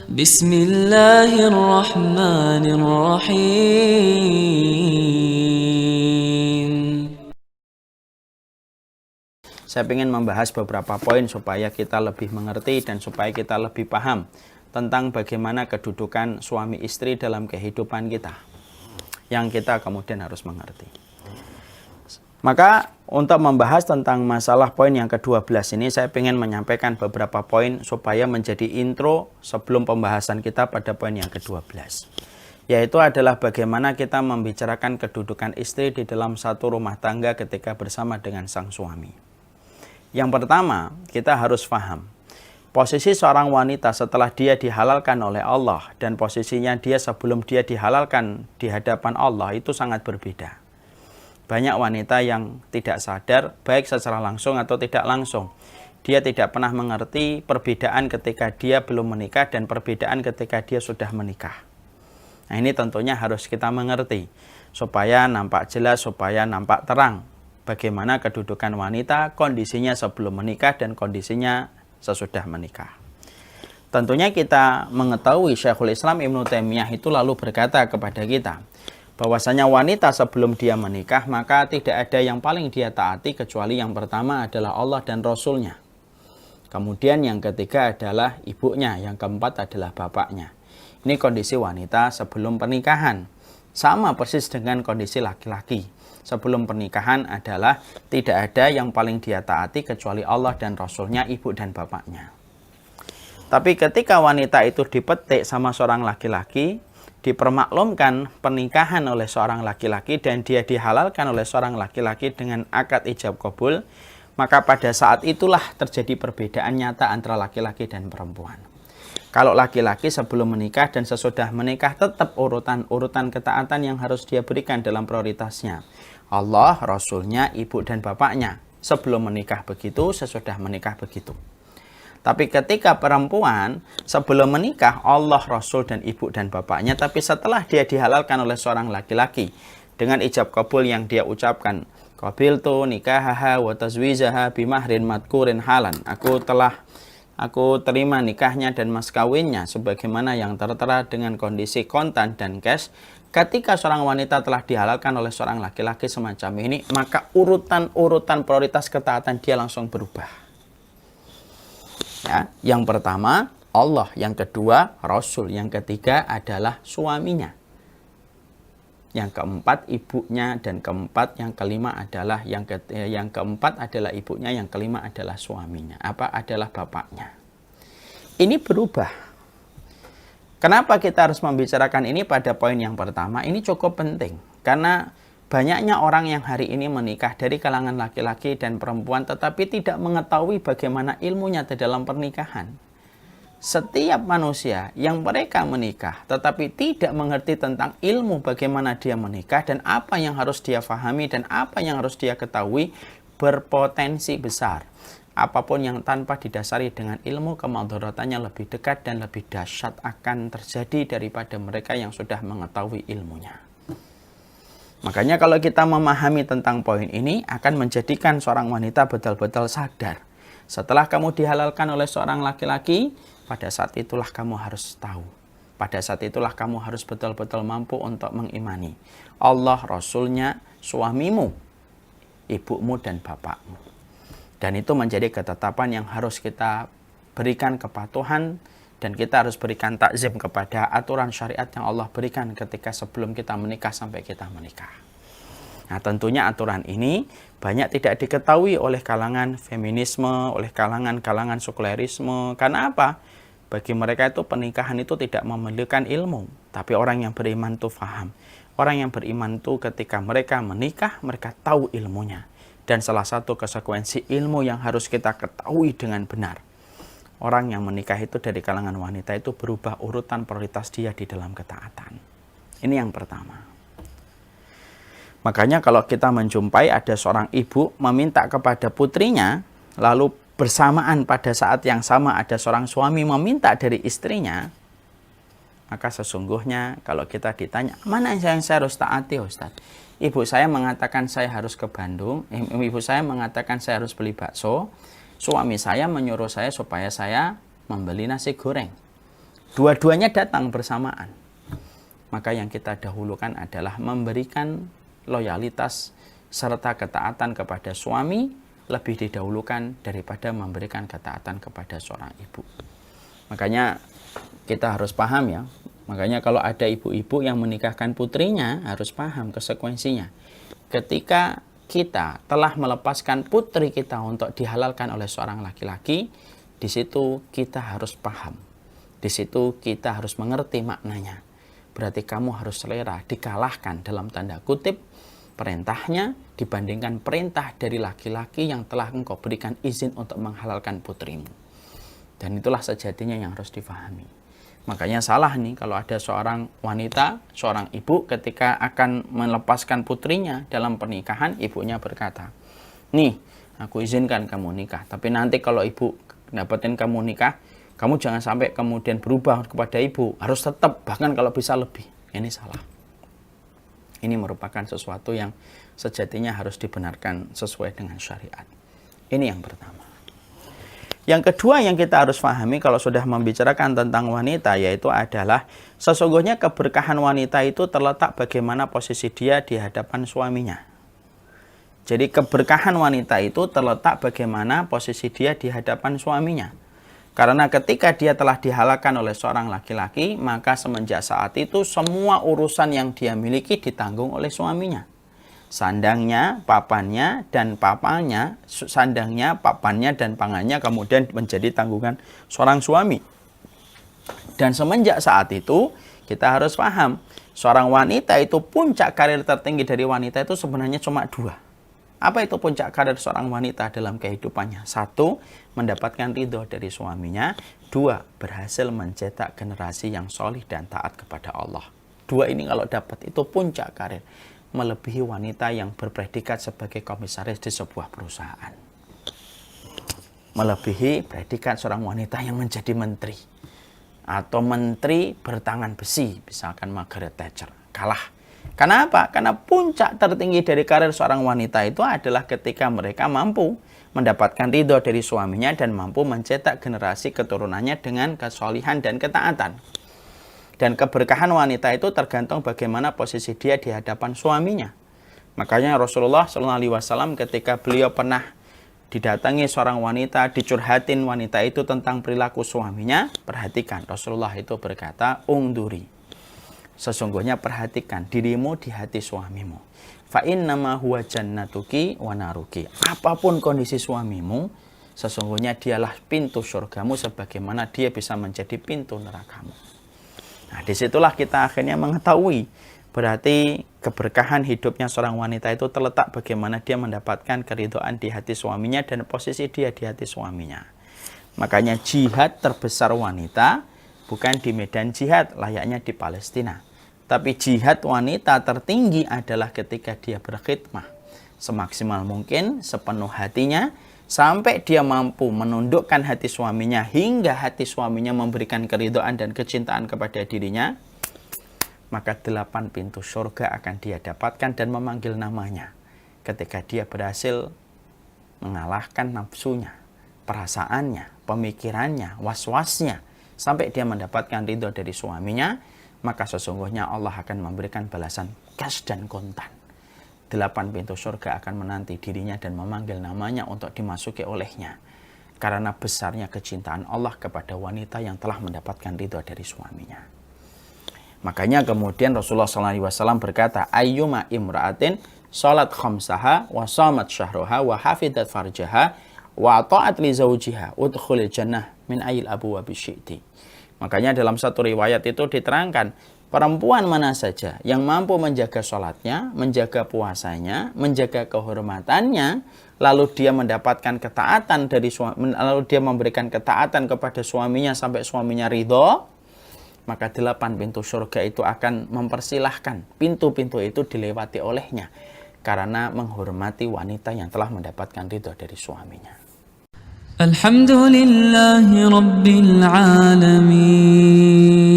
Bismillahirrahmanirrahim. Saya ingin membahas beberapa poin supaya kita lebih mengerti dan supaya kita lebih paham tentang bagaimana kedudukan suami istri dalam kehidupan kita, yang kita kemudian harus mengerti. Maka untuk membahas tentang masalah poin yang ke-12 ini, saya ingin menyampaikan beberapa poin supaya menjadi intro sebelum pembahasan kita pada poin yang ke-12. Yaitu adalah bagaimana kita membicarakan kedudukan istri di dalam satu rumah tangga ketika bersama dengan sang suami. Yang pertama, kita harus paham posisi seorang wanita setelah dia dihalalkan oleh Allah dan posisinya dia sebelum dia dihalalkan di hadapan Allah itu sangat berbeda. Banyak wanita yang tidak sadar, baik secara langsung atau tidak langsung. Dia tidak pernah mengerti perbedaan ketika dia belum menikah dan perbedaan ketika dia sudah menikah. Nah, ini tentunya harus kita mengerti, supaya nampak jelas, supaya nampak terang bagaimana kedudukan wanita, kondisinya sebelum menikah dan kondisinya sesudah menikah. Tentunya kita mengetahui Syekhul Islam Ibnu Taimiyah itu lalu berkata kepada kita, bahwasanya wanita sebelum dia menikah maka tidak ada yang paling dia taati kecuali yang pertama adalah Allah dan Rasulnya. Kemudian yang ketiga adalah ibunya, yang keempat adalah bapaknya. Ini kondisi wanita sebelum pernikahan. Sama persis dengan kondisi laki-laki. Sebelum pernikahan adalah tidak ada yang paling dia taati kecuali Allah dan Rasulnya, ibu dan bapaknya. Tapi ketika wanita itu dipetik sama seorang laki-laki, dipermaklumkan pernikahan oleh seorang laki-laki dan dia dihalalkan oleh seorang laki-laki dengan akad ijab qabul, maka pada saat itulah terjadi perbedaan nyata antara laki-laki dan perempuan. Kalau laki-laki sebelum menikah dan sesudah menikah tetap urutan ketaatan yang harus dia berikan dalam prioritasnya. Allah, Rasulnya, ibu dan bapaknya. Sebelum menikah begitu, sesudah menikah begitu. Tapi ketika perempuan sebelum menikah Allah, Rasul dan ibu dan bapaknya, tapi setelah dia dihalalkan oleh seorang laki-laki dengan ijab kabul yang dia ucapkan, qabiltu nikahaha wa tazwijaha bimahrin madkurin halan. Aku terima nikahnya dan mas kawinnya sebagaimana yang tertera dengan kondisi kontan dan cash. Ketika seorang wanita telah dihalalkan oleh seorang laki-laki semacam ini, maka urutan prioritas ketaatan dia langsung berubah. Ya, yang pertama Allah, yang kedua Rasul, yang ketiga adalah suaminya, yang keempat ibunya, dan yang kelima adalah yang keempat adalah ibunya, yang kelima adalah suaminya, adalah bapaknya. Ini berubah. Kenapa kita harus membicarakan ini pada poin yang pertama? Ini cukup penting karena banyaknya orang yang hari ini menikah dari kalangan laki-laki dan perempuan tetapi tidak mengetahui bagaimana ilmunya di dalam pernikahan. Setiap manusia yang mereka menikah tetapi tidak mengerti tentang ilmu bagaimana dia menikah dan apa yang harus dia fahami dan apa yang harus dia ketahui berpotensi besar. Apapun yang tanpa didasari dengan ilmu, kemadharatannya lebih dekat dan lebih dahsyat akan terjadi daripada mereka yang sudah mengetahui ilmunya. Makanya kalau kita memahami tentang poin ini akan menjadikan seorang wanita betul-betul sadar. Setelah kamu dihalalkan oleh seorang laki-laki, pada saat itulah kamu harus tahu. Pada saat itulah kamu harus betul-betul mampu untuk mengimani Allah, Rasulnya, suamimu, ibumu dan bapakmu. Dan itu menjadi ketetapan yang harus kita berikan kepatuhan dan kita harus berikan takzim kepada aturan syariat yang Allah berikan ketika sebelum kita menikah sampai kita menikah. Nah, tentunya aturan ini banyak tidak diketahui oleh kalangan feminisme, oleh kalangan sekulerisme. Karena apa? Bagi mereka itu pernikahan itu tidak memerlukan ilmu. Tapi orang yang beriman itu paham. Orang yang beriman itu ketika mereka menikah, mereka tahu ilmunya. Dan salah satu konsekuensi ilmu yang harus kita ketahui dengan benar. Orang yang menikah itu dari kalangan wanita itu berubah urutan prioritas dia di dalam ketaatan. Ini yang pertama. Makanya kalau kita menjumpai ada seorang ibu meminta kepada putrinya, lalu bersamaan pada saat yang sama ada seorang suami meminta dari istrinya, maka sesungguhnya kalau kita ditanya, mana yang saya harus taati, Ustaz? Ibu saya mengatakan saya harus ke Bandung, ibu saya mengatakan saya harus beli bakso, suami saya menyuruh saya supaya saya membeli nasi goreng. Dua-duanya datang bersamaan. Maka yang kita dahulukan adalah memberikan loyalitas serta ketaatan kepada suami lebih didahulukan daripada memberikan ketaatan kepada seorang ibu. Makanya kita harus paham ya. Makanya kalau ada ibu-ibu yang menikahkan putrinya harus paham konsekuensinya. Ketika kita telah melepaskan putri kita untuk dihalalkan oleh seorang laki-laki, di situ kita harus paham. Di situ kita harus mengerti maknanya. Berarti kamu harus selera dikalahkan dalam tanda kutip perintahnya dibandingkan perintah dari laki-laki yang telah engkau berikan izin untuk menghalalkan putrimu. Dan itulah sejatinya yang harus difahami. Makanya salah nih kalau ada seorang wanita, seorang ibu ketika akan melepaskan putrinya dalam pernikahan, ibunya berkata, nih aku izinkan kamu nikah, tapi nanti kalau ibu dapetin kamu nikah, kamu jangan sampai kemudian berubah kepada ibu, harus tetap, bahkan kalau bisa lebih. Ini salah. Ini merupakan sesuatu yang sejatinya harus dibenarkan sesuai dengan syariat. Ini yang pertama. Yang kedua yang kita harus pahami kalau sudah membicarakan tentang wanita, yaitu adalah sesungguhnya keberkahan wanita itu terletak bagaimana posisi dia di hadapan suaminya. Jadi keberkahan wanita itu terletak bagaimana posisi dia di hadapan suaminya. Karena ketika dia telah dihalalkan oleh seorang laki-laki, maka semenjak saat itu semua urusan yang dia miliki ditanggung oleh suaminya. Sandangnya, papannya, dan papanya, sandangnya, papannya, dan pangannya kemudian menjadi tanggungan seorang suami. Dan semenjak saat itu, kita harus paham, seorang wanita itu puncak karir tertinggi dari wanita itu sebenarnya cuma dua. Apa itu puncak karir seorang wanita dalam kehidupannya? Satu, mendapatkan ridho dari suaminya. Dua, berhasil mencetak generasi yang solih dan taat kepada Allah. Dua ini kalau dapat itu puncak karir. Melebihi wanita yang berpredikat sebagai komisaris di sebuah perusahaan. Melebihi predikat seorang wanita yang menjadi menteri. Atau menteri bertangan besi, misalkan Margaret Thatcher. Kalah. Kenapa? Karena puncak tertinggi dari karir seorang wanita itu adalah ketika mereka mampu mendapatkan ridho dari suaminya dan mampu mencetak generasi keturunannya dengan kesolihan dan ketaatan. Dan keberkahan wanita itu tergantung bagaimana posisi dia di hadapan suaminya. Makanya Rasulullah SAW ketika beliau pernah didatangi seorang wanita, dicurhatin wanita itu tentang perilaku suaminya, perhatikan. Rasulullah itu berkata, ungduri. Sesungguhnya perhatikan dirimu di hati suamimu. Fa innama huwa jannatuki wa naruki. Apapun kondisi suamimu, sesungguhnya dialah pintu surgamu sebagaimana dia bisa menjadi pintu nerakamu. Nah, disitulah kita akhirnya mengetahui berarti keberkahan hidupnya seorang wanita itu terletak bagaimana dia mendapatkan keridhaan di hati suaminya dan posisi dia di hati suaminya. Makanya jihad terbesar wanita bukan di medan jihad layaknya di Palestina. Tapi jihad wanita tertinggi adalah ketika dia berkhidmah semaksimal mungkin, sepenuh hatinya, sampai dia mampu menundukkan hati suaminya hingga hati suaminya memberikan keridhaan dan kecintaan kepada dirinya. Maka 8 pintu surga akan dia dapatkan dan memanggil namanya ketika dia berhasil mengalahkan nafsunya, perasaannya, pemikirannya, was-wasnya, sampai dia mendapatkan ridho dari suaminya, maka sesungguhnya Allah akan memberikan balasan cash dan kontan. 8 pintu surga akan menanti dirinya dan memanggil namanya untuk dimasuki olehnya. Karena besarnya kecintaan Allah kepada wanita yang telah mendapatkan ridho dari suaminya. Makanya kemudian Rasulullah SAW berkata, ayyuma imra'atin salat khamsaha wa shamat syahroha wa hafidat farjaha wa ta'at li zawjiha udkhulil jannah min ayil abwabi syi'ti. Makanya dalam satu riwayat itu diterangkan, perempuan mana saja yang mampu menjaga sholatnya, menjaga puasanya, menjaga kehormatannya, lalu dia mendapatkan ketaatan dari suami, lalu dia memberikan ketaatan kepada suaminya sampai suaminya ridho, maka 8 pintu surga itu akan mempersilahkan pintu-pintu itu dilewati olehnya karena menghormati wanita yang telah mendapatkan ridho dari suaminya. Alhamdulillahi Rabbil Alamin.